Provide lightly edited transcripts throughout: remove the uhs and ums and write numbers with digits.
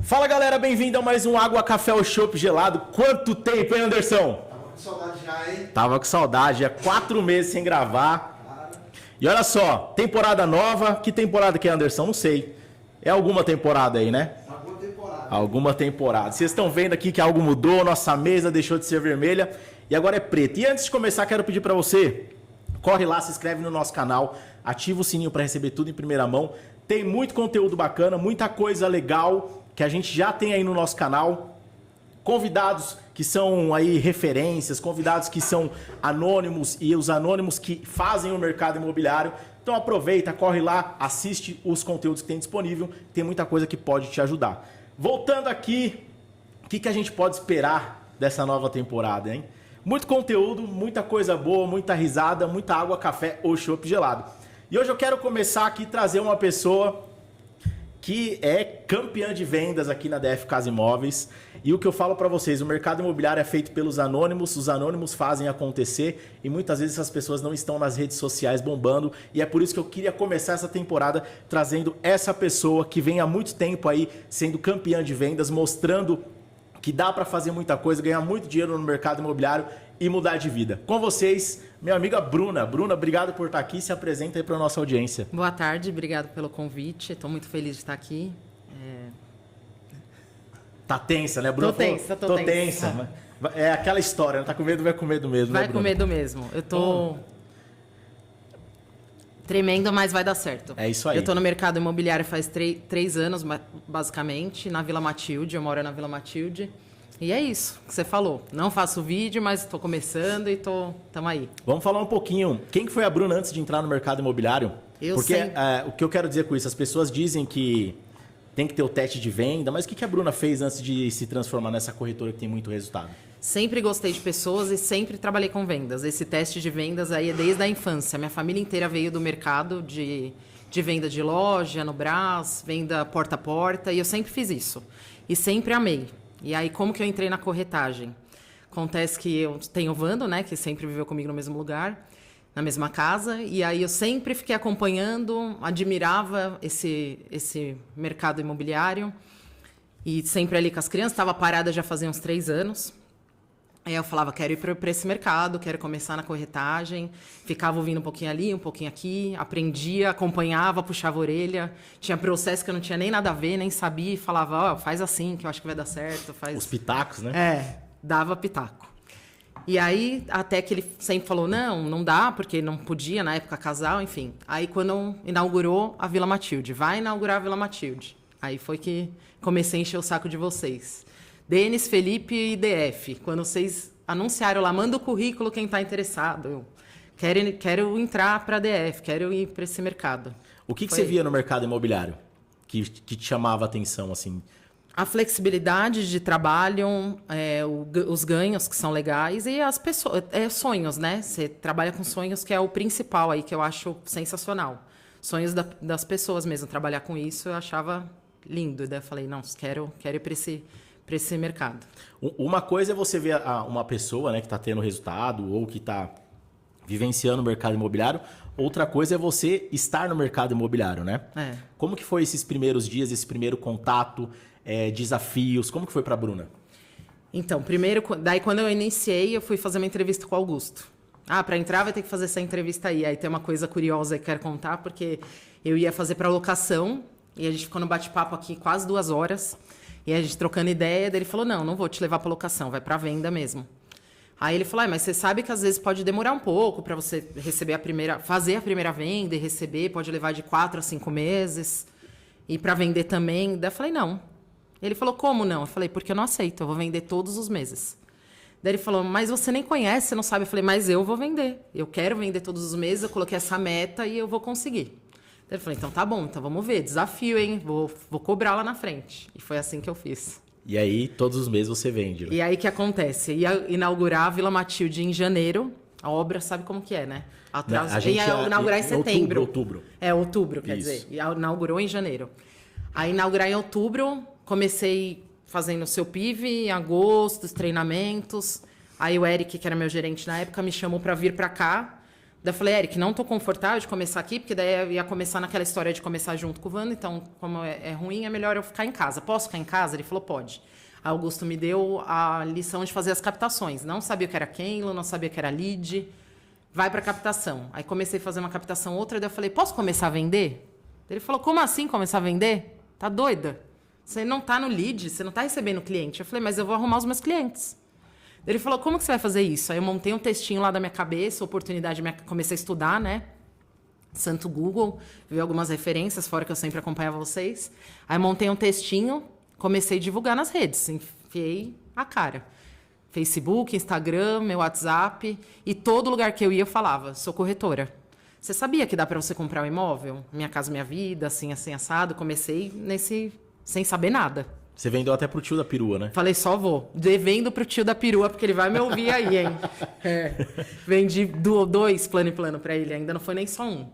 Fala galera, bem-vindo a mais um Água, Café ou Chopp Gelado. Quanto tempo, hein, Anderson? Tava com saudade já, hein? Tava com saudade, é 4 meses sem gravar. E olha só, temporada nova. Que temporada que é, Anderson? Não sei. É alguma temporada aí, né? Alguma temporada. Alguma temporada. Vocês estão vendo aqui que algo mudou, nossa mesa deixou de ser vermelha e agora é preta. E antes de começar, quero pedir para você, corre lá, se inscreve no nosso canal, ativa o sininho para receber tudo em primeira mão. Tem muito conteúdo bacana, muita coisa legal que a gente já tem aí no nosso canal. Convidados que são aí referências, convidados que são anônimos e os anônimos que fazem o mercado imobiliário. Então aproveita, corre lá, assiste os conteúdos que tem disponível, tem muita coisa que pode te ajudar. Voltando aqui, o que a gente pode esperar dessa nova temporada, hein? Muito conteúdo, muita coisa boa, muita risada, muita água, café ou chopp gelado. E hoje eu quero começar aqui trazer uma pessoa que é campeã de vendas aqui na DF Casa Imóveis. E o que eu falo para vocês, o mercado imobiliário é feito pelos anônimos, os anônimos fazem acontecer e muitas vezes essas pessoas não estão nas redes sociais bombando. E é por isso que eu queria começar essa temporada trazendo essa pessoa que vem há muito tempo aí sendo campeã de vendas, mostrando que dá para fazer muita coisa, ganhar muito dinheiro no mercado imobiliário e mudar de vida. Com vocês, minha amiga Bruna. Bruna, obrigado por estar aqui. Se apresenta aí para a nossa audiência. Boa tarde, obrigado pelo convite. Estou muito feliz de estar aqui. Tá tensa, né, Bruna? Tô tensa. É aquela história, né? Tá com medo, vai com medo mesmo, vai né, Bruna? com medo mesmo. Eu tô tremendo, mas vai dar certo. É isso aí. Eu tô no mercado imobiliário faz 3 anos, basicamente, na Vila Matilde. Eu moro na Vila Matilde. E é isso que você falou. Não faço vídeo, mas estou começando e tamo aí. Vamos falar um pouquinho. Quem que foi a Bruna antes de entrar no mercado imobiliário? Porque o que eu quero dizer com isso, as pessoas dizem que tem que ter o teste de venda, mas o que a Bruna fez antes de se transformar nessa corretora que tem muito resultado? Sempre gostei de pessoas e sempre trabalhei com vendas. Esse teste de vendas aí é desde a infância. Minha família inteira veio do mercado de venda de loja, no Brás, venda porta a porta, e eu sempre fiz isso. E sempre amei. E aí, como que eu entrei na corretagem? Acontece que eu tenho o Vando, né, que sempre viveu comigo no mesmo lugar, na mesma casa, e aí eu sempre fiquei acompanhando, admirava esse mercado imobiliário, e sempre ali com as crianças, estava parada já fazia uns 3 anos. Aí eu falava, quero ir para esse mercado, quero começar na corretagem. Ficava ouvindo um pouquinho ali, um pouquinho aqui, aprendia, acompanhava, puxava a orelha. Tinha processo que eu não tinha nem nada a ver, nem sabia, e falava, faz assim, que eu acho que vai dar certo. Faz... Os pitacos, né? Dava pitaco. E aí, até que ele sempre falou, não dá, porque não podia, na época, casal, enfim. Aí, quando inaugurou a Vila Matilde, vai inaugurar a Vila Matilde. Aí foi que comecei a encher o saco de vocês. Denis, Felipe e DF. Quando vocês anunciaram lá, manda o currículo quem está interessado. Eu quero entrar para a DF, quero ir para esse mercado. O que você via no mercado imobiliário que te chamava a atenção, assim? A flexibilidade de trabalho, os ganhos que são legais e as pessoas, sonhos, né? Você trabalha com sonhos, que é o principal aí, que eu acho sensacional. Sonhos das pessoas mesmo, trabalhar com isso eu achava lindo. Daí eu falei, não, quero ir para esse mercado. Uma coisa é você ver uma pessoa, né, que está tendo resultado ou que está vivenciando o mercado imobiliário. Outra coisa é você estar no mercado imobiliário, né? Como que foi esses primeiros dias, esse primeiro contato, desafios? Como que foi para a Bruna? Então, primeiro, daí quando eu iniciei, eu fui fazer uma entrevista com o Augusto. Para entrar vai ter que fazer essa entrevista aí. Aí tem uma coisa curiosa que eu quero contar, porque eu ia fazer para locação e a gente ficou no bate-papo aqui quase 2 horas. E a gente trocando ideia, daí ele falou, não vou te levar para locação, vai para venda mesmo. Aí ele falou, mas você sabe que às vezes pode demorar um pouco para você fazer a primeira venda e receber, pode levar de 4 a 5 meses, e para vender também. Daí eu falei, não. Ele falou, como não? Eu falei, porque eu não aceito, eu vou vender todos os meses. Daí ele falou, mas você nem conhece, você não sabe. Eu falei, mas eu vou vender, eu quero vender todos os meses, eu coloquei essa meta e eu vou conseguir. Eu falei, então tá bom, então vamos ver, desafio, hein? Vou cobrar lá na frente. E foi assim que eu fiz. E aí, todos os meses você vende. Né? E aí, o que acontece? Ia inaugurar a Vila Matilde em janeiro. A obra sabe como que é, né? A gente ia inaugurar em setembro. Outubro. Outubro, quer dizer. E inaugurou em janeiro. Aí, inaugurar em outubro, comecei fazendo o seu PIV, em agosto, os treinamentos. Aí, o Eric, que era meu gerente na época, me chamou para vir para cá. Daí eu falei, Eric, não tô confortável de começar aqui, porque daí eu ia começar naquela história de começar junto com o Wanda, então, como é ruim, é melhor eu ficar em casa. Posso ficar em casa? Ele falou, pode. Aí Augusto me deu a lição de fazer as captações. Não sabia o que era Canlo, não sabia o que era lead. Vai para captação. Aí comecei a fazer uma captação outra, daí eu falei, posso começar a vender? Ele falou, como assim começar a vender? Tá doida? Você não tá no lead, você não tá recebendo cliente. Eu falei, mas eu vou arrumar os meus clientes. Ele falou, como que você vai fazer isso? Aí eu montei um textinho lá da minha cabeça, oportunidade, comecei a estudar, né? Santo Google, vi algumas referências, fora que eu sempre acompanhava vocês. Aí montei um textinho, comecei a divulgar nas redes, enfiei a cara. Facebook, Instagram, meu WhatsApp, e todo lugar que eu ia eu falava, sou corretora. Você sabia que dá para você comprar um imóvel? Minha Casa Minha Vida, assim, assado. Comecei sem saber nada. Você vendeu até pro tio da perua, né? Falei, só vou. Devendo pro tio da perua, porque ele vai me ouvir aí, hein? Vendi 2 plano e plano para ele, ainda não foi nem só um.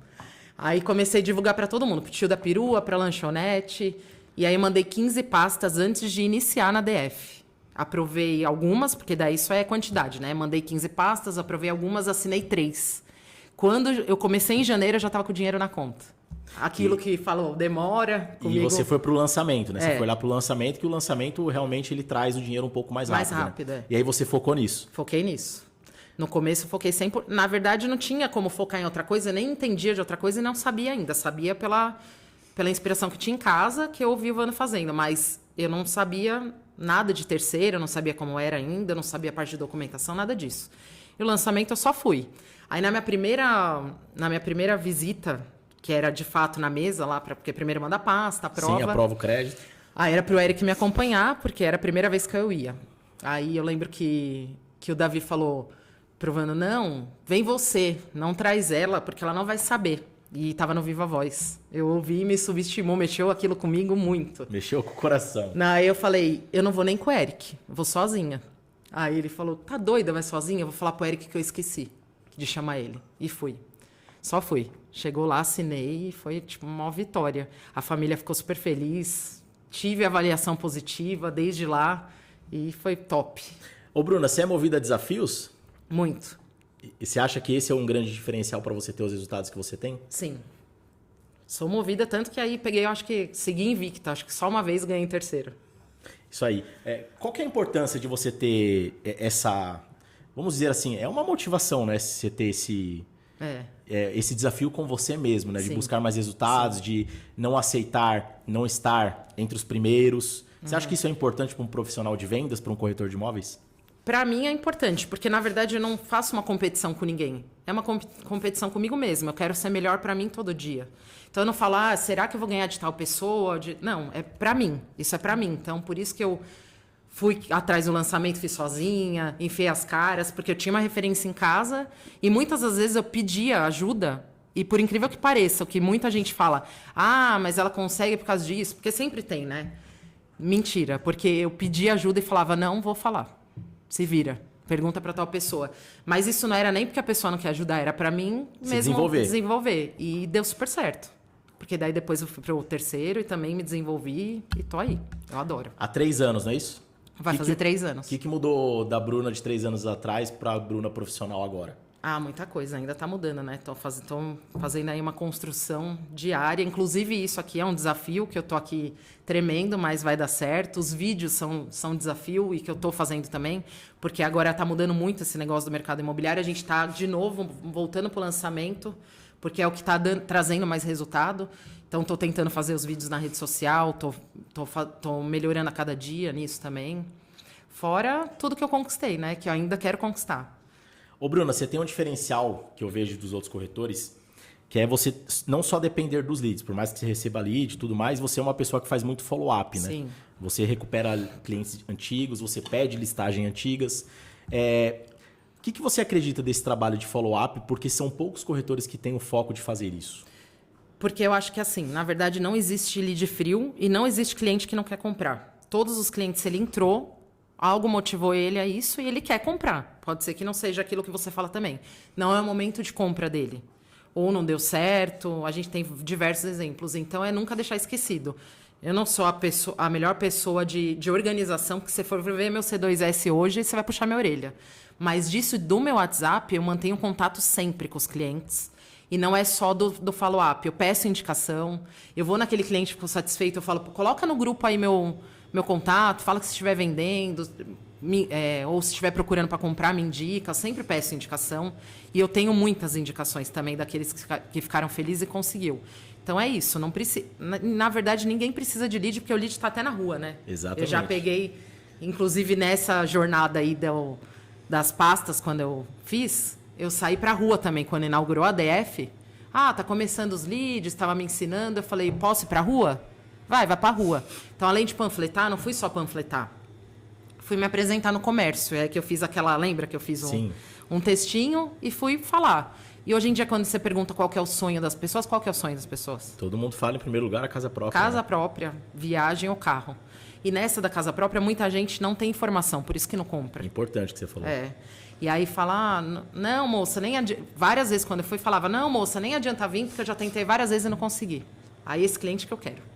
Aí comecei a divulgar para todo mundo, pro tio da perua, pra lanchonete. E aí mandei 15 pastas antes de iniciar na DF. Aprovei algumas, porque daí isso é quantidade, né? Mandei 15 pastas, aprovei algumas, assinei 3. Quando eu comecei em janeiro, eu já estava com o dinheiro na conta. Aquilo que falou, demora comigo. E você foi pro lançamento, né? Você foi lá pro lançamento, que o lançamento realmente ele traz o dinheiro um pouco mais rápido. Mais rápido, né? E aí você focou nisso. Foquei nisso. No começo, eu foquei 100%. Na verdade, não tinha como focar em outra coisa, eu nem entendia de outra coisa e não sabia ainda. Sabia pela inspiração que tinha em casa, que eu ouvi o Vando fazendo. Mas eu não sabia nada de terceiro, eu não sabia como era ainda, eu não sabia a parte de documentação, nada disso. E o lançamento eu só fui. Aí na minha primeira visita, que era de fato na mesa lá, porque primeiro manda a pasta, a prova. Sim, aprova o crédito. Aí era pro Eric me acompanhar, porque era a primeira vez que eu ia. Aí eu lembro que o Davi falou pro Vando, não, vem você, não traz ela, porque ela não vai saber. E tava no Viva Voz. Eu ouvi, me subestimou, mexeu aquilo comigo muito. Mexeu com o coração. Aí eu falei, eu não vou nem com o Eric, eu vou sozinha. Aí ele falou, tá doida, vai sozinha? Eu vou falar pro Eric que eu esqueci de chamar ele. E fui. Só fui. Chegou lá, assinei e foi tipo uma vitória. A família ficou super feliz. Tive avaliação positiva desde lá e foi top. Ô, Bruna, você é movida a desafios? Muito. E você acha que esse é um grande diferencial para você ter os resultados que você tem? Sim. Sou movida, tanto que aí peguei, eu acho que segui invicta. Acho que só uma vez ganhei em terceiro. Isso aí. Qual que é a importância de você ter essa... Vamos dizer assim, é uma motivação, né? Você ter esse desafio com você mesmo, né? De Sim. buscar mais resultados, de não aceitar, não estar entre os primeiros. Você acha que isso é importante para um profissional de vendas, para um corretor de imóveis? Para mim é importante, porque na verdade eu não faço uma competição com ninguém. É uma competição comigo mesma. Eu quero ser melhor para mim todo dia. Então eu não falo, será que eu vou ganhar de tal pessoa? Não, é para mim. Isso é para mim. Então por isso que eu fui atrás do lançamento, fiz sozinha, enfiei as caras, porque eu tinha uma referência em casa e muitas das vezes eu pedia ajuda. E por incrível que pareça, o que muita gente fala, mas ela consegue por causa disso, porque sempre tem, né? Mentira, porque eu pedia ajuda e falava, não vou falar. Se vira, pergunta para tal pessoa. Mas isso não era nem porque a pessoa não quer ajudar, era para mim mesmo desenvolver. E deu super certo. Porque daí depois eu fui pro terceiro e também me desenvolvi e tô aí. Eu adoro. Há 3 anos, não é isso? Vai fazer 3 anos. O que mudou da Bruna de 3 anos atrás para a Bruna profissional agora? Muita coisa. Ainda tá mudando, né? Tô fazendo aí uma construção diária. Inclusive, isso aqui é um desafio que eu tô aqui tremendo, mas vai dar certo. Os vídeos são desafio e que eu tô fazendo também, porque agora tá mudando muito esse negócio do mercado imobiliário. A gente tá, de novo, voltando pro lançamento, porque é o que tá trazendo mais resultado. Então, tô tentando fazer os vídeos na rede social, tô melhorando a cada dia nisso também. Fora tudo que eu conquistei, né? Que eu ainda quero conquistar. Ô, Bruna, você tem um diferencial que eu vejo dos outros corretores, que é você não só depender dos leads, por mais que você receba lead e tudo mais, você é uma pessoa que faz muito follow-up, né? Sim. Você recupera clientes antigos, você pede listagem antigas. O que você acredita desse trabalho de follow-up? Porque são poucos corretores que têm o foco de fazer isso. Porque eu acho que, assim, na verdade, não existe lead frio e não existe cliente que não quer comprar. Todos os clientes, ele entrou, algo motivou ele a isso e ele quer comprar. Pode ser que não seja aquilo que você fala também. Não é o momento de compra dele. Ou não deu certo, a gente tem diversos exemplos. Então, é nunca deixar esquecido. Eu não sou a melhor pessoa de organização, porque se você for ver meu C2S hoje, você vai puxar minha orelha. Mas disso, do meu WhatsApp, eu mantenho contato sempre com os clientes. E não é só do follow-up. Eu peço indicação, eu vou naquele cliente que ficou satisfeito, eu falo, coloca no grupo aí meu contato, fala que se estiver vendendo, ou se estiver procurando para comprar, me indica. Eu sempre peço indicação. E eu tenho muitas indicações também daqueles que ficaram felizes e conseguiu. Então é isso. Não precisa, na verdade, ninguém precisa de lead, porque o lead está até na rua, né? Exatamente. Eu já peguei, inclusive nessa jornada aí das pastas, quando eu fiz, eu saí para a rua também, quando inaugurou a DF. Tá começando os leads, estava me ensinando. Eu falei, posso ir para a rua? Vai para a rua. Então, além de panfletar, não fui só panfletar. Fui me apresentar no comércio. É que eu fiz lembra que eu fiz um textinho e fui falar. E hoje em dia, quando você pergunta qual que é o sonho das pessoas, qual que é o sonho das pessoas? Todo mundo fala, em primeiro lugar, a casa própria. Casa própria, viagem ou carro. E nessa da casa própria, muita gente não tem informação, por isso que não compra. Importante o que você falou. E aí fala, não, moça, nem adianta. Várias vezes quando eu fui, falava, não, moça, nem adianta vir, porque eu já tentei várias vezes e não consegui. Aí esse cliente que eu quero.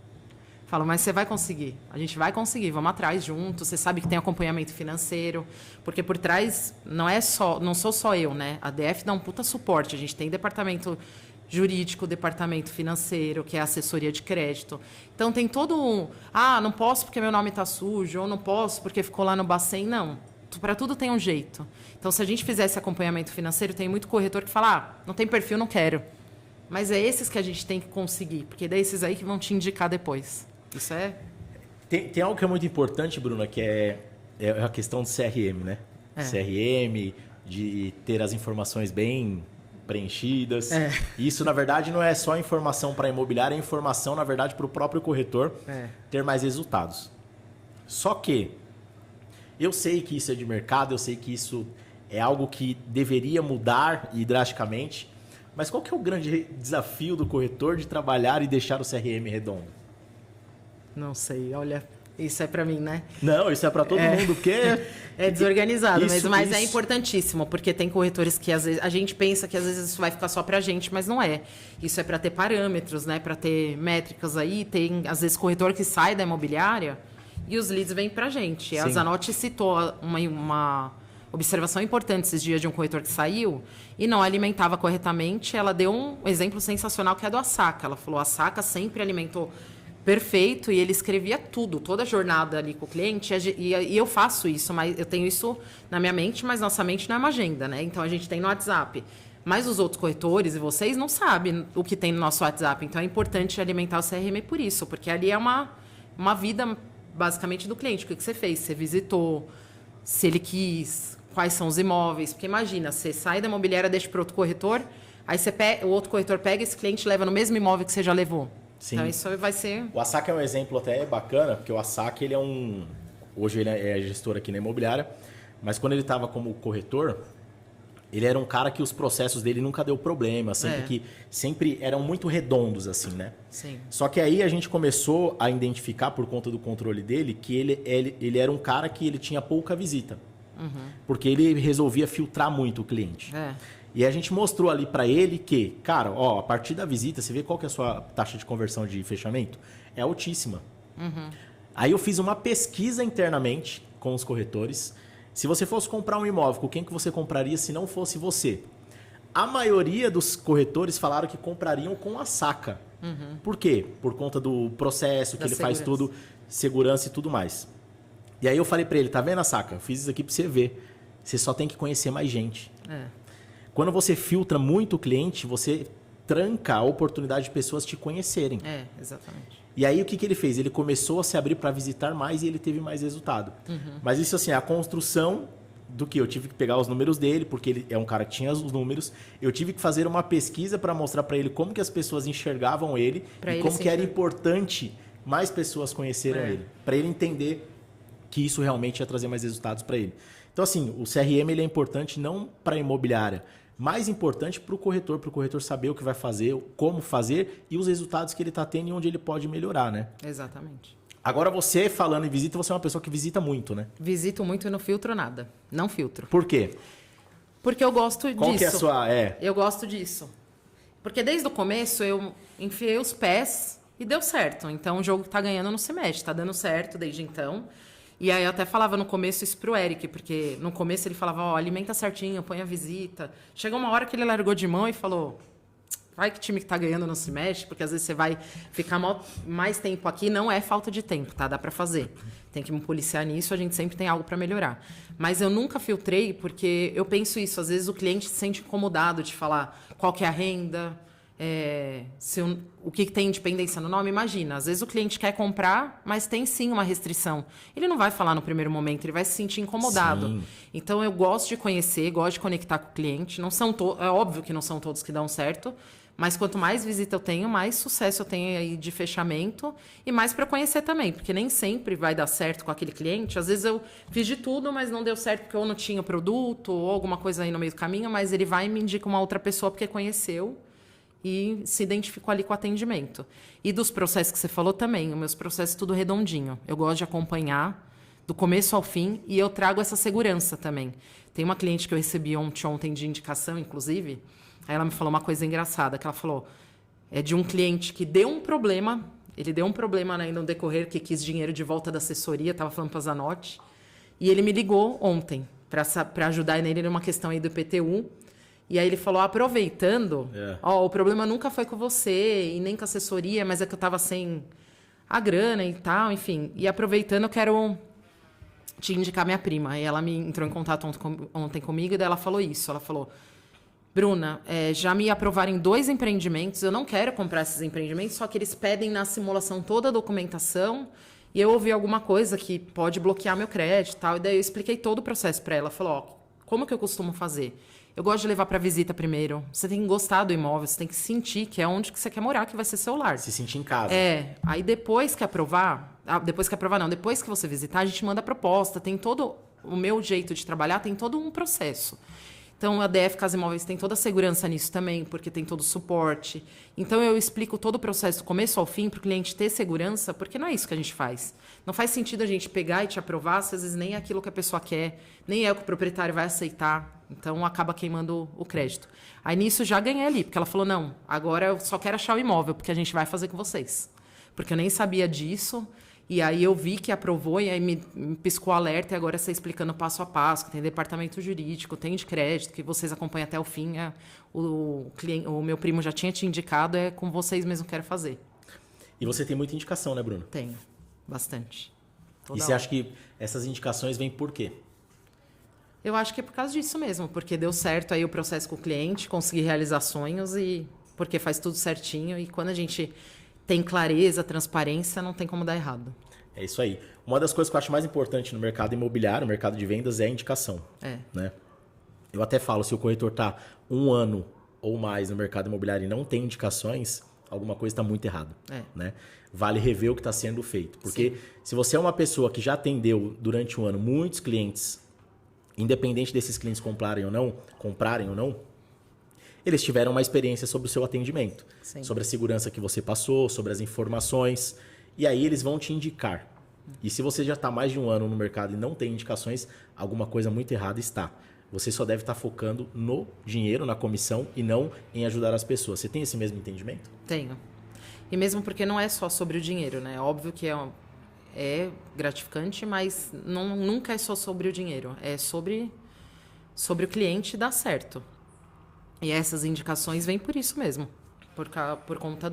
Falo, mas você vai conseguir. A gente vai conseguir, vamos atrás juntos. Você sabe que tem acompanhamento financeiro, porque por trás não sou só eu, né? A DF dá um puta suporte. A gente tem departamento jurídico, departamento financeiro, que é assessoria de crédito. Então tem todo não posso porque meu nome está sujo, ou não posso porque ficou lá no Bacen. Não, para tudo tem um jeito. Então se a gente fizesse acompanhamento financeiro, tem muito corretor que fala, não tem perfil, não quero. Mas é esses que a gente tem que conseguir, porque é esses aí que vão te indicar depois. Isso é... Tem algo que é muito importante, Bruna, que é a questão do CRM, né? CRM, de ter as informações bem preenchidas. Isso, na verdade, não é só informação para a imobiliária, é informação, na verdade, para o próprio corretor ter mais resultados. Só que eu sei que isso é de mercado, eu sei que isso é algo que deveria mudar e drasticamente, mas qual que é o grande desafio do corretor de trabalhar e deixar o CRM redondo? Não sei, olha, isso é para mim, né? Não, isso é para todo mundo, porque... É desorganizado, mas é isso. importantíssimo, porque tem corretores que às vezes a gente pensa que às vezes isso vai ficar só pra gente, mas não é. Isso é para ter parâmetros, né? Para ter métricas aí. Tem, às vezes, corretor que sai da imobiliária e os leads vêm pra gente. A Zanotti citou uma observação importante esses dias de um corretor que saiu e não alimentava corretamente. Ela deu um exemplo sensacional que é do Assaca. Ela falou, a Assaca sempre alimentou perfeito e ele escrevia tudo, toda a jornada ali com o cliente. E eu faço isso, mas eu tenho isso na minha mente, mas nossa mente não é uma agenda, né? Então a gente tem no WhatsApp. Mas os outros corretores e vocês não sabem o que tem no nosso WhatsApp. Então é importante alimentar o CRM por isso, porque ali é uma vida basicamente do cliente. O que você fez? Você visitou, se ele quis, quais são os imóveis. Porque imagina, você sai da imobiliária, deixa para outro corretor, aí o outro corretor pega esse cliente e leva no mesmo imóvel que você já levou. Sim. Então isso vai ser... O Assaca é um exemplo até bacana, porque o Assaca, ele é hoje ele é gestor aqui na imobiliária, mas quando ele estava como corretor, ele era um cara que os processos dele nunca deu problema, sempre eram muito redondos, assim, né? Sim. Só que aí a gente começou a identificar, por conta do controle dele, que ele era um cara que ele tinha pouca visita. Porque ele resolvia filtrar muito o cliente. E a gente mostrou ali para ele que, cara, a partir da visita, você vê qual que é a sua taxa de conversão de fechamento? É altíssima. Aí eu fiz uma pesquisa internamente com os corretores. Se você fosse comprar um imóvel, com quem que você compraria se não fosse você? A maioria dos corretores falaram que comprariam com a Assaca. Por quê? Por conta do processo, que ele faz tudo, segurança e tudo mais. E aí eu falei para ele, tá vendo, Assaca? Eu fiz isso aqui para você ver. Você só tem que conhecer mais gente. Quando você filtra muito o cliente, você tranca a oportunidade de pessoas te conhecerem. Exatamente. E aí o que ele fez? Ele começou a se abrir para visitar mais e ele teve mais resultado. Mas isso assim, a construção do que eu tive que pegar os números dele, porque ele é um cara que tinha os números. Eu tive que fazer uma pesquisa para mostrar para ele como que as pessoas enxergavam ele e como que era importante mais pessoas conheceram ele, para ele entender que isso realmente ia trazer mais resultados para ele. Então assim, o CRM ele é importante não para a imobiliária, mais importante para o corretor saber o que vai fazer, como fazer e os resultados que ele está tendo e onde ele pode melhorar, né? Exatamente. Agora você, falando em visita, você é uma pessoa que visita muito, né? Visito muito e não filtro nada. Não filtro. Por quê? Porque eu gosto disso. Qual que é a sua... Eu gosto disso. Porque desde o começo eu enfiei os pés e deu certo. Então o jogo que tá ganhando não se mexe. Tá dando certo desde então. E aí eu até falava no começo isso pro Eric, porque no começo ele falava, ó, alimenta certinho, põe a visita. Chegou uma hora que ele largou de mão e falou, vai que time que tá ganhando não se mexe, porque às vezes você vai ficar mais tempo aqui, não é falta de tempo, tá? Dá pra fazer. Tem que me policiar nisso, a gente sempre tem algo pra melhorar. Mas eu nunca filtrei, porque eu penso isso, às vezes o cliente se sente incomodado de falar qual que é a renda, o que tem independência no nome. Imagina, às vezes o cliente quer comprar, mas tem sim uma restrição. Ele não vai falar no primeiro momento, ele vai se sentir incomodado. Sim. Então eu gosto de conhecer, gosto de conectar com o cliente. Não são é óbvio que não são todos que dão certo, mas quanto mais visita eu tenho, mais sucesso eu tenho aí de fechamento e mais para conhecer também, porque nem sempre vai dar certo com aquele cliente. Às vezes eu fiz de tudo, mas não deu certo porque eu não tinha o produto ou alguma coisa aí no meio do caminho, mas ele vai e me indica uma outra pessoa porque conheceu e se identificou ali com o atendimento. E dos processos que você falou também, os meus processos tudo redondinho. Eu gosto de acompanhar do começo ao fim e eu trago essa segurança também. Tem uma cliente que eu recebi ontem de indicação, inclusive, aí ela me falou uma coisa engraçada, que ela falou, é de um cliente que deu um problema, ele deu um problema, né, no decorrer, que quis dinheiro de volta da assessoria, estava falando para a Zanotti, e ele me ligou ontem para ajudar nele numa questão aí do IPTU. E aí ele falou, aproveitando, ó, o problema nunca foi com você e nem com a assessoria, mas é que eu tava sem a grana e tal, enfim. E aproveitando, eu quero te indicar minha prima. E ela me entrou em contato ontem comigo e daí ela falou isso. Ela falou, Bruna, já me aprovaram em 2 empreendimentos, eu não quero comprar esses empreendimentos, só que eles pedem na simulação toda a documentação e eu ouvi alguma coisa que pode bloquear meu crédito e tal. E daí eu expliquei todo o processo para ela. Ela falou, ó, como que eu costumo fazer? Eu gosto de levar para visita primeiro. Você tem que gostar do imóvel, você tem que sentir que é onde que você quer morar, que vai ser seu lar. Se sentir em casa. Aí depois que aprovar, depois que você visitar, a gente manda a proposta, tem todo o meu jeito de trabalhar, tem todo um processo. Então, a DF Casa Imóveis tem toda a segurança nisso também, porque tem todo o suporte. Então, eu explico todo o processo do começo ao fim para o cliente ter segurança, porque não é isso que a gente faz. Não faz sentido a gente pegar e te aprovar, se às vezes nem é aquilo que a pessoa quer, nem é o que o proprietário vai aceitar. Então, acaba queimando o crédito. Aí, nisso, já ganhei ali, porque ela falou, não, agora eu só quero achar o imóvel, porque a gente vai fazer com vocês. Porque eu nem sabia disso. E aí eu vi que aprovou e aí me piscou alerta e agora você explicando passo a passo, que tem departamento jurídico, tem de crédito, que vocês acompanham até o fim. O meu primo já tinha te indicado, é com vocês mesmo que quero fazer. E você tem muita indicação, né, Bruno? Tenho, bastante. E você acha que essas indicações vêm por quê? Eu acho que é por causa disso mesmo, porque deu certo aí o processo com o cliente, consegui realizar sonhos e porque faz tudo certinho e quando a gente tem clareza, transparência, não tem como dar errado. É isso aí. Uma das coisas que eu acho mais importante no mercado imobiliário, no mercado de vendas, é a indicação. Né? Eu até falo, se o corretor está 1 ano ou mais no mercado imobiliário e não tem indicações, alguma coisa está muito errada. Né? Vale rever o que está sendo feito. Porque se você é uma pessoa que já atendeu durante 1 ano muitos clientes, independente desses clientes comprarem ou não, eles tiveram uma experiência sobre o seu atendimento, sobre a segurança que você passou, sobre as informações, e aí eles vão te indicar. E se você já está mais de 1 ano no mercado e não tem indicações, alguma coisa muito errada está. Você só deve estar focando no dinheiro, na comissão e não em ajudar as pessoas. Você tem esse mesmo entendimento? Tenho. E mesmo porque não é só sobre o dinheiro, né? Óbvio que é gratificante, mas nunca é só sobre o dinheiro. É sobre o cliente dar certo. E essas indicações vêm por isso mesmo. Por conta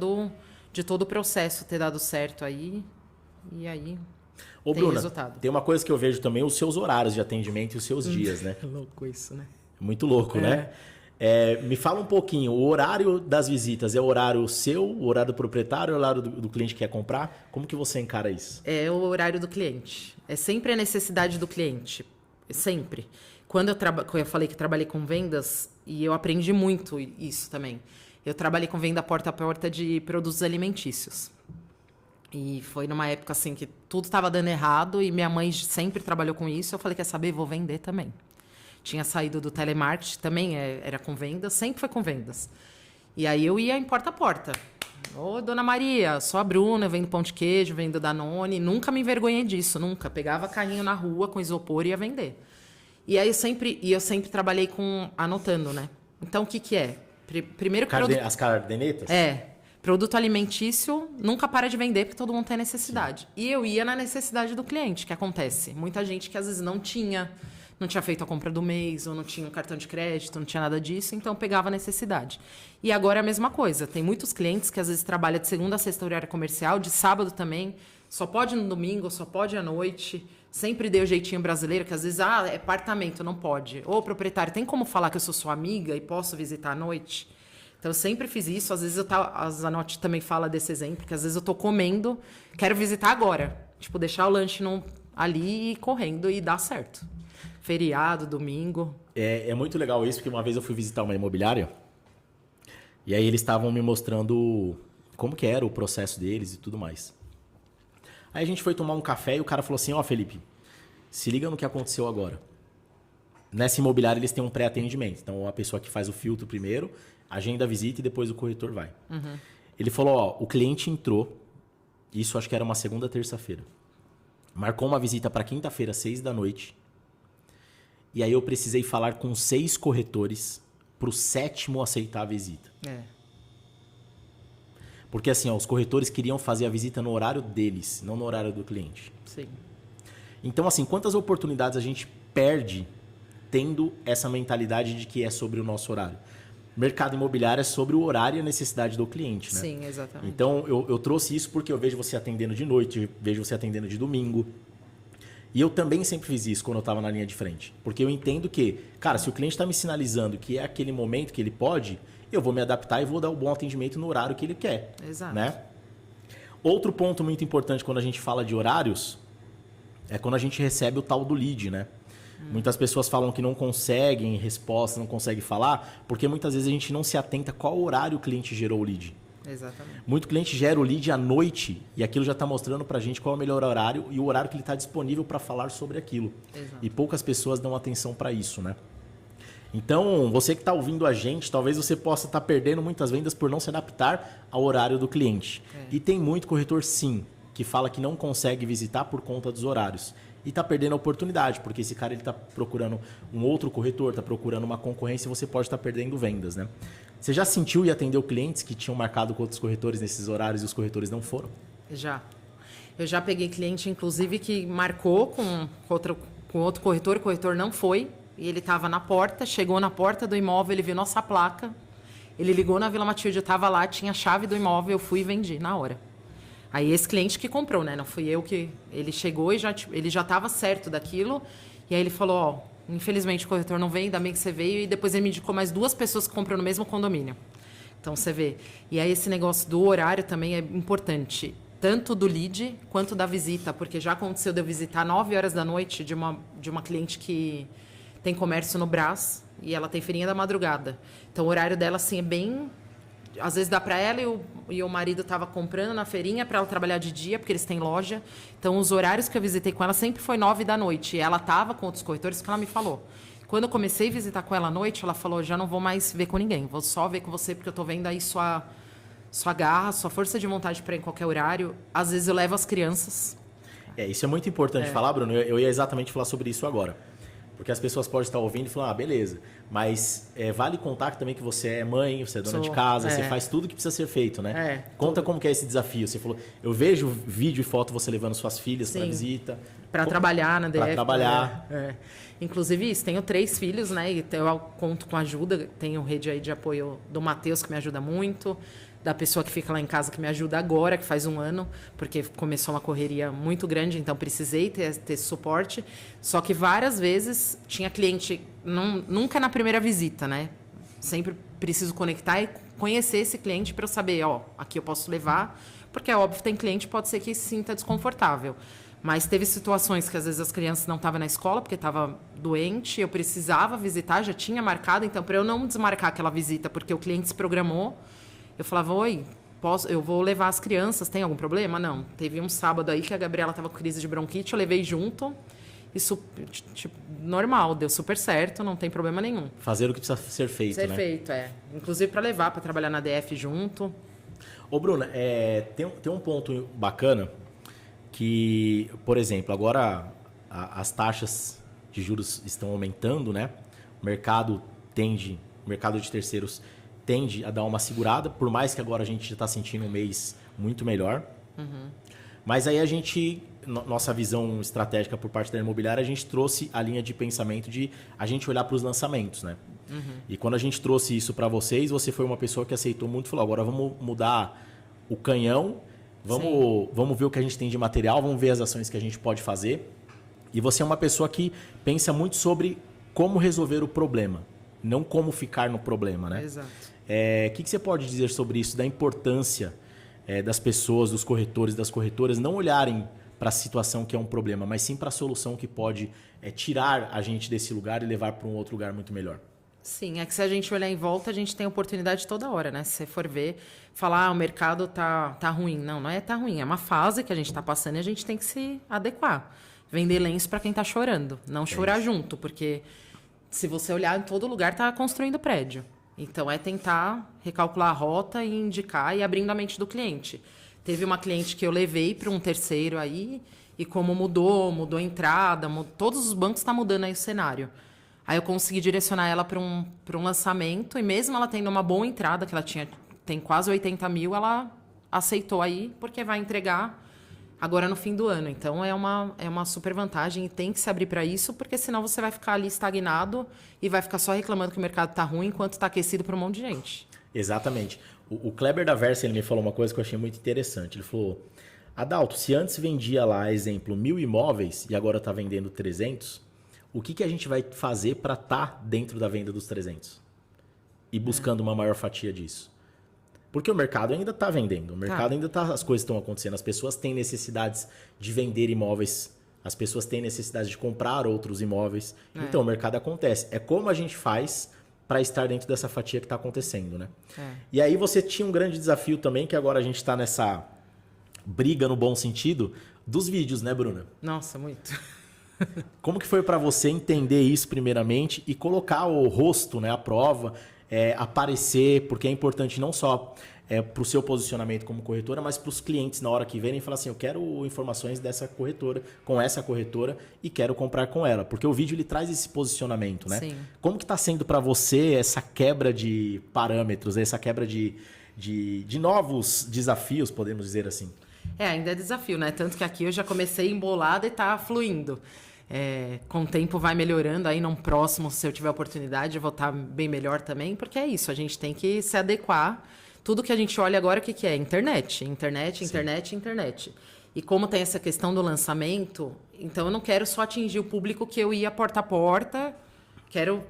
de todo o processo ter dado certo aí. E aí tem Bruna, resultado. Tem uma coisa que eu vejo também, os seus horários de atendimento e os seus dias, né? É louco isso, né? Muito louco, né? Me fala um pouquinho, o horário das visitas é o horário seu, o horário do proprietário, o horário do cliente que quer comprar? Como que você encara isso? É o horário do cliente. É sempre a necessidade do cliente. Sempre. Quando eu falei que trabalhei com vendas, e eu aprendi muito isso também. Eu trabalhei com venda porta a porta de produtos alimentícios. E foi numa época assim que tudo estava dando errado e minha mãe sempre trabalhou com isso. Eu falei, quer saber? Vou vender também. Tinha saído do telemarketing, também era com vendas, sempre foi com vendas. E aí eu ia em porta a porta. Ô, Dona Maria, sou a Bruna, eu vendo pão de queijo, vendo Danone. Nunca me envergonhei disso, nunca. Pegava carrinho na rua com isopor e ia vender. E aí eu sempre trabalhei anotando, né? Então, o que é? Primeiro As cardenetas? Produto alimentício nunca para de vender porque todo mundo tem necessidade. E eu ia na necessidade do cliente, que acontece. Muita gente que às vezes não tinha feito a compra do mês, ou não tinha um cartão de crédito, não tinha nada disso, então pegava a necessidade. E agora é a mesma coisa. Tem muitos clientes que às vezes trabalham de segunda a sexta horário comercial, de sábado também, só pode no domingo, só pode à noite. Sempre dei o jeitinho brasileiro, que às vezes, é apartamento, não pode. Ou proprietário, tem como falar que eu sou sua amiga e posso visitar à noite? Então, eu sempre fiz isso. Às vezes, a Zanotti também fala desse exemplo, que às vezes eu tô comendo, quero visitar agora. Tipo, deixar o lanche ali e ir correndo e dá certo. Feriado, domingo. É muito legal isso, porque uma vez eu fui visitar uma imobiliária e aí eles estavam me mostrando como que era o processo deles e tudo mais. Aí a gente foi tomar um café e o cara falou assim, Felipe, se liga no que aconteceu agora. Nessa imobiliária eles têm um pré-atendimento. Então a pessoa que faz o filtro primeiro, agenda a visita e depois o corretor vai. Uhum. Ele falou, o cliente entrou, isso acho que era uma segunda, terça-feira. Marcou uma visita para quinta-feira, 6 da noite. E aí eu precisei falar com 6 corretores para o 7º aceitar a visita. Porque assim, os corretores queriam fazer a visita no horário deles, não no horário do cliente. Sim. Então, assim, quantas oportunidades a gente perde tendo essa mentalidade de que é sobre o nosso horário? Mercado imobiliário é sobre o horário e a necessidade do cliente, né? Sim, exatamente. Então, eu trouxe isso porque eu vejo você atendendo de noite, vejo você atendendo de domingo. E eu também sempre fiz isso quando eu estava na linha de frente. Porque eu entendo que, cara, se o cliente está me sinalizando que é aquele momento que ele pode, eu vou me adaptar e vou dar o bom atendimento no horário que ele quer. Exato. Né? Outro ponto muito importante quando a gente fala de horários é quando a gente recebe o tal do lead, né? Muitas pessoas falam que não conseguem resposta, não conseguem falar, porque muitas vezes a gente não se atenta qual horário o cliente gerou o lead. Exatamente. Muito cliente gera o lead à noite e aquilo já está mostrando para a gente qual é o melhor horário e o horário que ele está disponível para falar sobre aquilo. Exato. E poucas pessoas dão atenção para isso, né? Então, você que está ouvindo a gente, talvez você possa estar perdendo muitas vendas por não se adaptar ao horário do cliente. E tem muito corretor, sim, que fala que não consegue visitar por conta dos horários. E está perdendo a oportunidade, porque esse cara está procurando um outro corretor, está procurando uma concorrência e você pode estar perdendo vendas, né? Você já sentiu e atendeu clientes que tinham marcado com outros corretores nesses horários e os corretores não foram? Já. Eu já peguei cliente, inclusive, que marcou com outro corretor, o corretor não foi, e ele estava na porta, chegou na porta do imóvel, ele viu nossa placa, ele ligou na Vila Matilde, eu estava lá, tinha a chave do imóvel, eu fui e vendi na hora. Aí esse cliente que comprou, né? Não fui eu que... Ele chegou e ele já estava certo daquilo, e aí ele falou, infelizmente o corretor não veio, ainda bem que você veio, e depois ele me indicou mais 2 pessoas que compram no mesmo condomínio. Então você vê. E aí esse negócio do horário também é importante, tanto do lead quanto da visita, porque já aconteceu de eu visitar 9 horas da noite de uma cliente que tem comércio no Brás e ela tem feirinha da madrugada. Então o horário dela assim é bem... Às vezes dá para ela e o marido estava comprando na feirinha para ela trabalhar de dia, porque eles têm loja. Então, os horários que eu visitei com ela sempre foi 9 da noite. E ela estava com outros corretores, que ela me falou. Quando eu comecei a visitar com ela à noite, ela falou, já não vou mais ver com ninguém. Vou só ver com você, porque eu estou vendo aí sua garra, sua força de vontade para ir em qualquer horário. Às vezes eu levo as crianças. Isso é muito importante falar, Bruno. Eu ia exatamente falar sobre isso agora. Porque as pessoas podem estar ouvindo e falar, beleza. Mas vale contar também que você é mãe, você é dona de casa, você faz tudo que precisa ser feito, né? Conta como que é esse desafio. Você falou, eu vejo vídeo e foto você levando suas filhas para visita. Para trabalhar na DF. Para trabalhar. Inclusive isso, tenho 3 filhos, né? E eu conto com ajuda. Tenho rede aí de apoio do Matheus, que me ajuda muito. Da pessoa que fica lá em casa, que me ajuda agora, que faz 1 ano, porque começou uma correria muito grande, então precisei ter esse suporte. Só que várias vezes tinha cliente, nunca na primeira visita, né? Sempre preciso conectar e conhecer esse cliente para eu saber, aqui eu posso levar, porque é óbvio, tem cliente, pode ser que se sinta desconfortável. Mas teve situações que às vezes as crianças não estavam na escola, porque estava doente, eu precisava visitar, já tinha marcado, então para eu não desmarcar aquela visita, porque o cliente se programou, eu falava, oi, eu vou levar as crianças, tem algum problema? Não. Teve um sábado aí que a Gabriela estava com crise de bronquite, eu levei junto. Isso, tipo, normal, deu super certo, não tem problema nenhum. Fazer o que precisa ser feito, né? Ser feito, Inclusive para levar, para trabalhar na DF junto. Ô, Bruna, tem um ponto bacana que, por exemplo, agora as taxas de juros estão aumentando, né? O mercado de terceiros tende a dar uma segurada, por mais que agora a gente já está sentindo um mês muito melhor. Mas aí a gente, nossa visão estratégica por parte da imobiliária, a gente trouxe a linha de pensamento de a gente olhar para os lançamentos, né? E quando a gente trouxe isso para vocês, você foi uma pessoa que aceitou muito e falou, agora vamos mudar o canhão, vamos ver o que a gente tem de material, vamos ver as ações que a gente pode fazer. E você é uma pessoa que pensa muito sobre como resolver o problema, não como ficar no problema, né? Exato. O que você pode dizer sobre isso, da importância das pessoas, dos corretores, das corretoras, não olharem para a situação que é um problema, mas sim para a solução que pode tirar a gente desse lugar e levar para um outro lugar muito melhor? Sim, é que se a gente olhar em volta, a gente tem oportunidade toda hora, né? Se você for ver, falar, o mercado tá ruim. Não é tá ruim, é uma fase que a gente está passando e a gente tem que se adequar. Vender lenço para quem está chorando, não chorar junto, porque se você olhar em todo lugar, tá construindo prédio. Então, é tentar recalcular a rota e indicar e abrindo a mente do cliente. Teve uma cliente que eu levei para um terceiro aí, e como mudou a entrada, todos os bancos estão mudando aí o cenário. Aí eu consegui direcionar ela para um lançamento, e mesmo ela tendo uma boa entrada, que ela tem quase 80 mil, ela aceitou aí, porque vai entregar agora no fim do ano. Então, é uma super vantagem e tem que se abrir para isso, porque senão você vai ficar ali estagnado e vai ficar só reclamando que o mercado está ruim enquanto está aquecido para um monte de gente. Exatamente. O Kleber da Versa, ele me falou uma coisa que eu achei muito interessante. Ele falou, Adalto, se antes vendia lá, exemplo, 1.000 imóveis e agora está vendendo 300, o que a gente vai fazer para estar dentro da venda dos 300? E buscando uma maior fatia disso. Porque o mercado ainda está vendendo, o mercado ainda está, as coisas estão acontecendo, as pessoas têm necessidades de vender imóveis, as pessoas têm necessidade de comprar outros imóveis. Então, o mercado acontece. É como a gente faz para estar dentro dessa fatia que está acontecendo, né? E aí você tinha um grande desafio também, que agora a gente está nessa briga no bom sentido, dos vídeos, né, Bruna? Nossa, muito. Como que foi para você entender isso primeiramente e colocar o rosto, né, à prova, aparecer, porque é importante não só para o seu posicionamento como corretora, mas para os clientes na hora que verem e falar assim, eu quero informações dessa corretora, com essa corretora e quero comprar com ela, porque o vídeo ele traz esse posicionamento, né? Sim. Como que está sendo para você essa quebra de parâmetros, essa quebra de novos desafios, podemos dizer assim? Ainda é desafio, né? Tanto que aqui eu já comecei embolada e tá fluindo. Com o tempo vai melhorando, aí num próximo, se eu tiver oportunidade, eu vou estar bem melhor também, porque é isso, a gente tem que se adequar. Tudo que a gente olha agora, o que é? Internet. E como tem essa questão do lançamento, então eu não quero só atingir o público que eu ia porta a porta, quero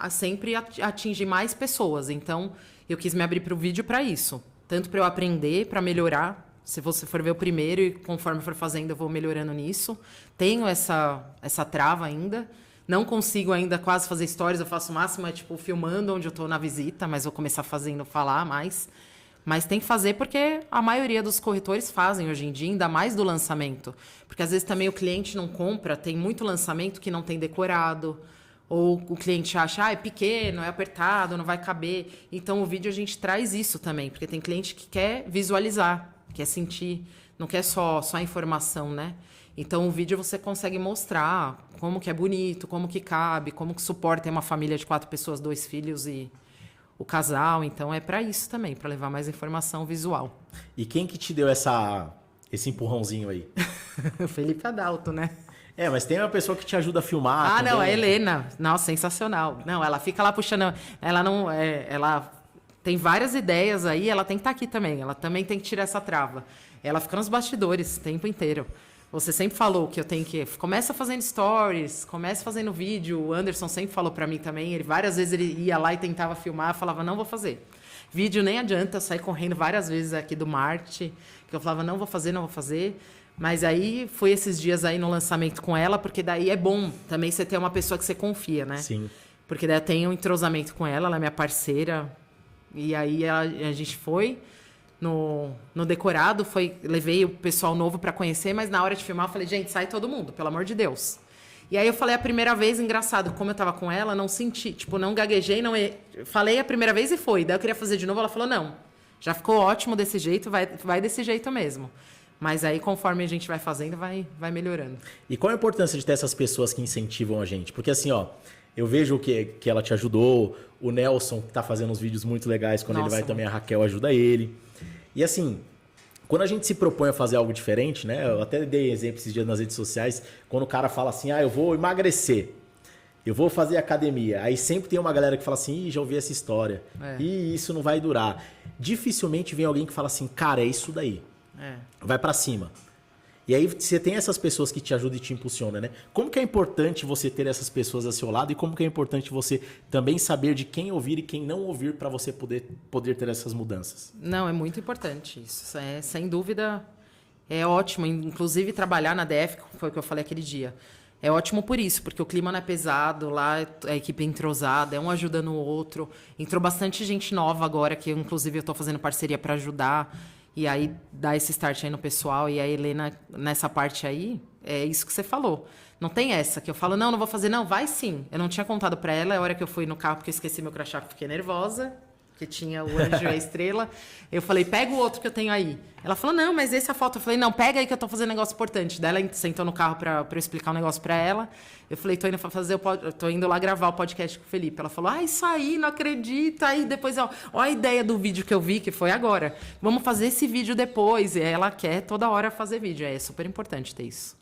sempre atingir mais pessoas. Então, eu quis me abrir para o vídeo para isso. Tanto para eu aprender, para melhorar. Se você for ver o primeiro e conforme for fazendo, eu vou melhorando nisso. Tenho essa trava ainda. Não consigo ainda quase fazer stories. Eu faço o máximo, filmando onde eu estou na visita, mas vou começar fazendo falar mais. Mas tem que fazer porque a maioria dos corretores fazem hoje em dia, ainda mais do lançamento. Porque às vezes também o cliente não compra, tem muito lançamento que não tem decorado. Ou o cliente acha, é pequeno, é apertado, não vai caber. Então o vídeo a gente traz isso também, porque tem cliente que quer visualizar, quer sentir, não quer só a informação, né? Então o vídeo você consegue mostrar como que é bonito, como que cabe, como que suporta uma família de 4 pessoas, 2 filhos e o casal. Então é para isso também, para levar mais informação visual. E quem que te deu esse empurrãozinho aí? O Felipe Adalto, né? Mas tem uma pessoa que te ajuda a filmar. Não, a Helena. Nossa, sensacional. Não, ela fica lá puxando. Ela não. Ela tem várias ideias aí, ela tem que estar aqui também. Ela também tem que tirar essa trava. Ela fica nos bastidores o tempo inteiro. Você sempre falou que eu tenho que... Começa fazendo stories, começa fazendo vídeo. O Anderson sempre falou pra mim também. Várias vezes ele ia lá e tentava filmar. Falava, não vou fazer. Vídeo nem adianta. Eu saí correndo várias vezes aqui do Marte. Que eu falava, não vou fazer. Mas aí, foi esses dias aí no lançamento com ela. Porque daí é bom também você ter uma pessoa que você confia, né? Sim. Porque daí eu tenho um entrosamento com ela. Ela é minha parceira. E aí a gente foi... No decorado, levei o pessoal novo para conhecer, mas na hora de filmar eu falei, gente, sai todo mundo, pelo amor de Deus. E aí eu falei a primeira vez, engraçado, como eu tava com ela, não senti, não gaguejei, falei a primeira vez e foi. Daí eu queria fazer de novo, ela falou, não, já ficou ótimo desse jeito, vai desse jeito mesmo. Mas aí, conforme a gente vai fazendo, vai melhorando. E qual a importância de ter essas pessoas que incentivam a gente? Porque assim, Eu vejo que ela te ajudou, o Nelson que tá fazendo uns vídeos muito legais, quando ele vai também, a Raquel ajuda ele. E assim, quando a gente se propõe a fazer algo diferente, né? Eu até dei exemplo esses dias nas redes sociais, quando o cara fala assim, eu vou emagrecer, eu vou fazer academia. Aí sempre tem uma galera que fala assim, já ouvi essa história. E isso não vai durar. Dificilmente vem alguém que fala assim, cara, é isso daí. Vai pra cima. E aí você tem essas pessoas que te ajudam e te impulsionam, né? Como que é importante você ter essas pessoas ao seu lado e como que é importante você também saber de quem ouvir e quem não ouvir para você poder ter essas mudanças? Não, é muito importante isso. Sem dúvida, é ótimo. Inclusive, trabalhar na DF, foi o que eu falei aquele dia. É ótimo por isso, porque o clima não é pesado, lá a equipe é entrosada, é um ajudando o outro. Entrou bastante gente nova agora, que inclusive eu estou fazendo parceria para ajudar. E aí, dá esse start aí no pessoal. E a Helena, nessa parte aí, é isso que você falou. Não tem essa, que eu falo, não vou fazer. Não, vai sim. Eu não tinha contado pra ela, a hora que eu fui no carro, porque eu esqueci meu crachá, fiquei nervosa, que tinha o anjo e a estrela. Eu falei, pega o outro que eu tenho aí. Ela falou, não, mas essa é a foto. Eu falei, não, pega aí que eu tô fazendo um negócio importante. Daí ela sentou no carro pra eu explicar um negócio pra ela. Eu falei, tô indo lá gravar o podcast com o Felipe. Ela falou, isso aí, não acredito. Aí depois, ó a ideia do vídeo que eu vi, que foi agora. Vamos fazer esse vídeo depois. E ela quer toda hora fazer vídeo. É super importante ter isso.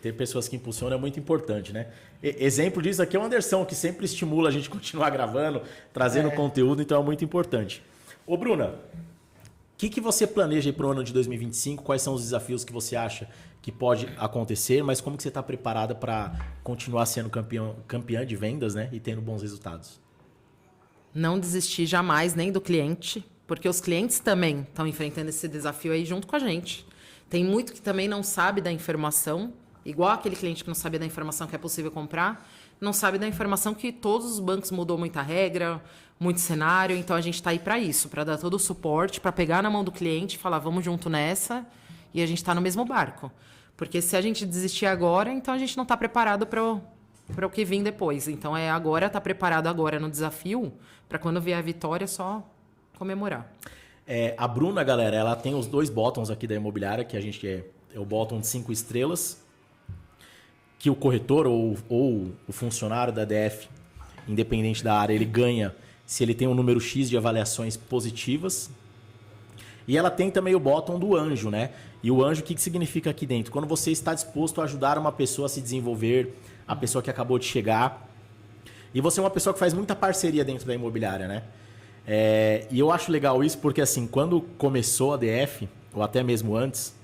Ter pessoas que impulsionam é muito importante, né? Exemplo disso aqui é o Anderson, que sempre estimula a gente a continuar gravando, trazendo conteúdo, então é muito importante. Ô, Bruna, o que você planeja para o ano de 2025? Quais são os desafios que você acha que pode acontecer, mas como que você está preparada para continuar sendo campeã de vendas, né? E tendo bons resultados? Não desistir jamais nem do cliente, porque os clientes também estão enfrentando esse desafio aí junto com a gente. Tem muito que também não sabe da informação, igual aquele cliente que não sabia da informação que é possível comprar, não sabe da informação que todos os bancos mudou muita regra, muito cenário, então a gente está aí para isso, para dar todo o suporte, para pegar na mão do cliente e falar, vamos junto nessa, e a gente está no mesmo barco. Porque se a gente desistir agora, então a gente não está preparado para o que vem depois. Então agora, tá preparado agora no desafio, para quando vier a vitória, só comemorar. A Bruna, galera, ela tem os 2 botões aqui da imobiliária, que a gente é o botão de 5 estrelas, que o corretor ou o funcionário da DF, independente da área, ele ganha se ele tem um número X de avaliações positivas. E ela tem também o botão do anjo, né? E o anjo, o que significa aqui dentro? Quando você está disposto a ajudar uma pessoa a se desenvolver, a pessoa que acabou de chegar. E você é uma pessoa que faz muita parceria dentro da imobiliária, né? E eu acho legal isso porque, assim, quando começou a DF, ou até mesmo antes,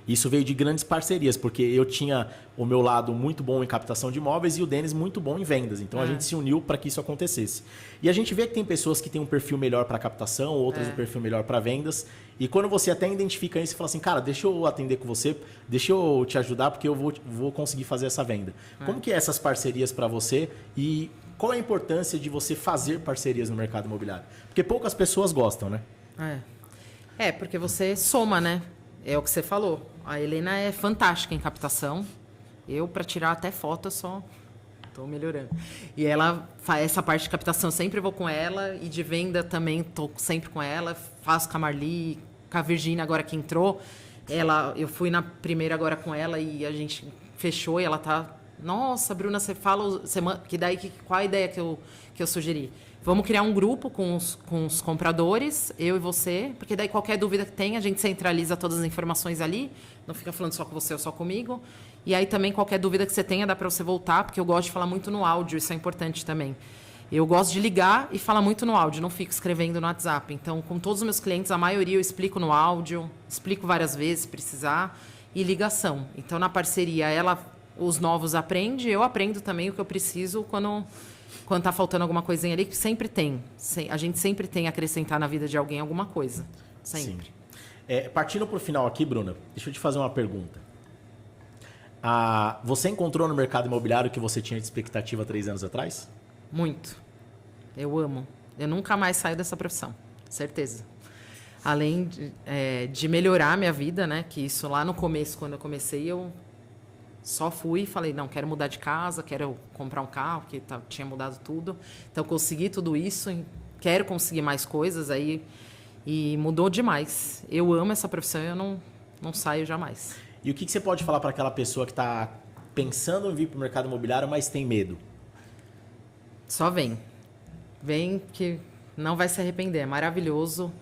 isso veio de grandes parcerias, porque eu tinha o meu lado muito bom em captação de imóveis e o Denis muito bom em vendas. Então a gente se uniu para que isso acontecesse. E a gente vê que tem pessoas que têm um perfil melhor para captação, outras um perfil melhor para vendas. E quando você até identifica isso, você fala assim, cara, deixa eu atender com você, deixa eu te ajudar porque eu vou conseguir fazer essa venda. Como que é essas parcerias para você e qual é a importância de você fazer parcerias no mercado imobiliário? Porque poucas pessoas gostam, né? Porque você soma, né? É o que você falou. A Helena é fantástica em captação. Eu, para tirar até foto, eu só estou melhorando. E ela faz essa parte de captação, eu sempre vou com ela. E de venda também estou sempre com ela. Faço com a Marli, com a Virgínia agora que entrou. Eu fui na primeira agora com ela e a gente fechou e ela tá... Nossa, Bruna, você fala... Qual a ideia que eu sugeri? Vamos criar um grupo com os compradores, eu e você, porque daí qualquer dúvida que tem, a gente centraliza todas as informações ali, não fica falando só com você ou só comigo. E aí também qualquer dúvida que você tenha, dá para você voltar, porque eu gosto de falar muito no áudio, isso é importante também. Eu gosto de ligar e falar muito no áudio, não fico escrevendo no WhatsApp. Então, com todos os meus clientes, a maioria eu explico no áudio, explico várias vezes, se precisar, e ligação. Então, na parceria, os novos aprendem, eu aprendo também o que eu preciso quando tá faltando alguma coisinha ali, que sempre tem. A gente sempre tem a acrescentar na vida de alguém alguma coisa. Sempre. Sim. Partindo para o final aqui, Bruna, deixa eu te fazer uma pergunta. Você encontrou no mercado imobiliário o que você tinha de expectativa 3 anos atrás? Muito. Eu amo. Eu nunca mais saio dessa profissão. Certeza. Além de melhorar a minha vida, né? Que isso lá no começo, quando eu comecei, eu só fui e falei, não, quero mudar de casa, quero comprar um carro, porque tinha mudado tudo. Então, consegui tudo isso, quero conseguir mais coisas aí e mudou demais. Eu amo essa profissão e eu não saio jamais. E o que você pode falar para aquela pessoa que está pensando em vir para o mercado imobiliário, mas tem medo? Só vem. Vem que não vai se arrepender. É maravilhoso.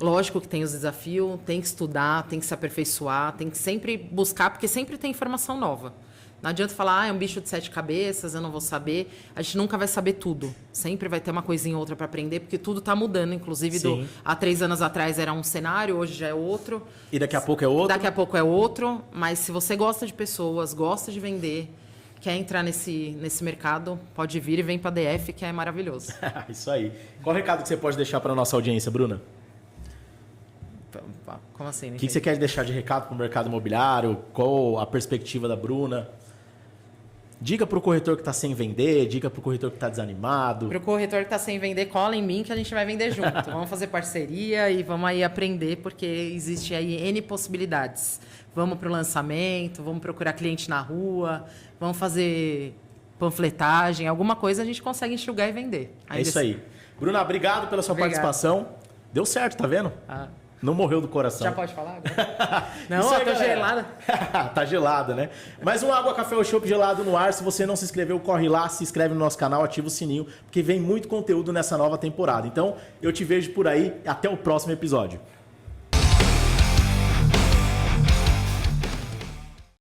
Lógico que tem os desafios, tem que estudar, tem que se aperfeiçoar, tem que sempre buscar, porque sempre tem informação nova. Não adianta falar, é um bicho de 7 cabeças, eu não vou saber. A gente nunca vai saber tudo. Sempre vai ter uma coisinha ou outra para aprender, porque tudo está mudando. Inclusive, há 3 anos atrás era um cenário, hoje já é outro. E daqui a pouco é outro? Daqui a pouco é outro. Mas se você gosta de pessoas, gosta de vender, quer entrar nesse mercado, pode vir e vem para a DF, que é maravilhoso. Isso aí. Qual o recado que você pode deixar para a nossa audiência, Bruna? Como assim? O que você quer deixar de recado para o mercado imobiliário? Qual a perspectiva da Bruna? Diga para o corretor que está sem vender, diga para o corretor que está desanimado. Para o corretor que está sem vender, cola em mim que a gente vai vender junto. Vamos fazer parceria e vamos aí aprender, porque existe aí N possibilidades. Vamos para o lançamento, vamos procurar cliente na rua, vamos fazer panfletagem, alguma coisa a gente consegue enxugar e vender. É isso aí. Bruna, obrigado pela sua participação. Deu certo, tá vendo? Não morreu do coração. Já pode falar agora? Não, aí, tô gelada. Tá gelada, né? Mais um Água Café ou Chopp gelado no ar. Se você não se inscreveu, corre lá, se inscreve no nosso canal, ativa o sininho, porque vem muito conteúdo nessa nova temporada. Então, eu te vejo por aí. Até o próximo episódio.